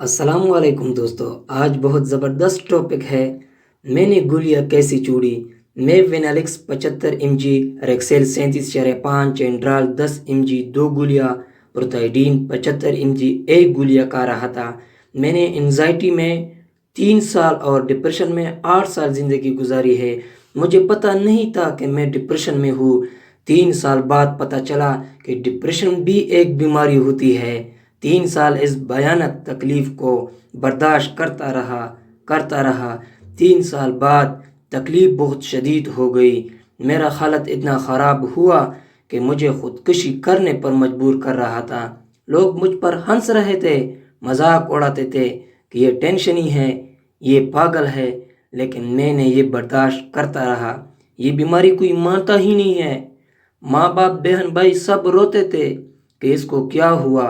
السلام علیکم دوستو، آج بہت زبردست ٹاپک ہے۔ میں نے گولیاں کیسی چوڑی۔ میں وینالکس 75 mg، ریکسیل 37.5، اینڈرال 10 mg 2 گولیاں، پروتائیڈین 75 mg 1 گولیاں کھا رہا تھا۔ میں نے انزائٹی میں 3 سال اور ڈپریشن میں 8 سال زندگی گزاری ہے۔ مجھے پتہ نہیں تھا کہ میں ڈپریشن میں ہوں۔ 3 سال بعد پتہ چلا کہ ڈپریشن بھی ایک بیماری ہوتی ہے۔ 3 سال اس بھیانک تکلیف کو برداشت کرتا رہا۔ 3 سال بعد تکلیف بہت شدید ہو گئی۔ میرا حالت اتنا خراب ہوا کہ مجھے خودکشی کرنے پر مجبور کر رہا تھا۔ لوگ مجھ پر ہنس رہے تھے، مذاق اڑاتے تھے کہ یہ ٹینشنی ہے، یہ پاگل ہے، لیکن میں نے یہ برداشت کرتا رہا۔ یہ بیماری کوئی مانتا ہی نہیں ہے۔ ماں باپ، بہن بھائی سب روتے تھے کہ اس کو کیا ہوا،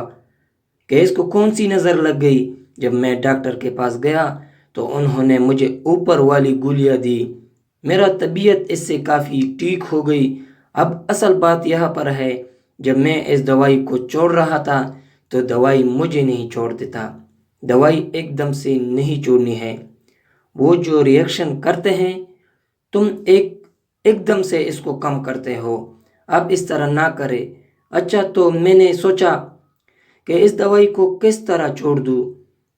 کہ اس کو کون سی نظر لگ گئی۔ جب میں ڈاکٹر کے پاس گیا تو انہوں نے مجھے اوپر والی گولیاں دی۔ میرا طبیعت اس سے کافی ٹھیک ہو گئی۔ اب اصل بات یہاں پر ہے، جب میں اس دوائی کو چھوڑ رہا تھا تو دوائی مجھے نہیں چھوڑ دیتا۔ دوائی ایک دم سے نہیں چھوڑنی ہے۔ وہ جو ریئیکشن کرتے ہیں، تم ایک دم سے اس کو کم کرتے ہو۔ اب اس طرح نہ کرے۔ اچھا، تو میں نے سوچا کہ اس دوائی کو کس طرح چھوڑ دوں۔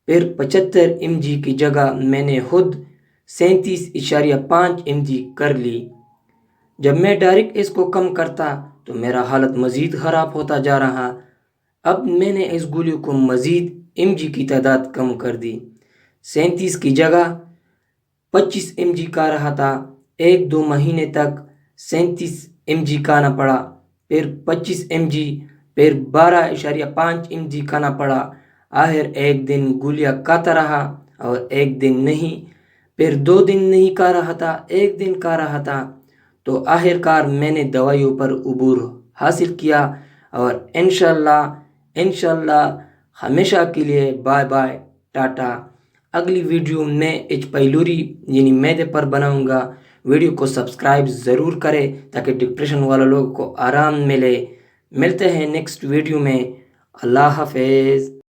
پھر 75 mg کی جگہ میں نے خود 37.5 mg کر لی۔ جب میں ڈائریکٹ اس کو کم کرتا تو میرا حالت مزید خراب ہوتا جا رہا۔ اب میں نے اس گولی کو مزید mg کی تعداد کم کر دی۔ 37 کی جگہ 25 mg کھا رہا تھا۔ 1-2 مہینے تک 37 mg کھانا پڑا، پھر 25 mg، پھر 12.5 mg کھانا پڑا۔ آخر ایک دن گولیاں کھاتا رہا اور ایک دن نہیں، پھر 2 دن نہیں کھا رہا تھا، 1 دن کھا رہا تھا۔ تو آخر کار میں نے دوائیوں پر عبور حاصل کیا اور انشاءاللہ ہمیشہ کے لیے بائے بائے، ٹاٹا۔ اگلی ویڈیو میں ایچ پائلوری یعنی معدے پر بناؤں گا۔ ویڈیو کو سبسکرائب ضرور کرے تاکہ ڈپریشن والے لوگوں کو آرام ملے۔ ملتے ہیں نیکسٹ ویڈیو میں۔ اللہ حافظ۔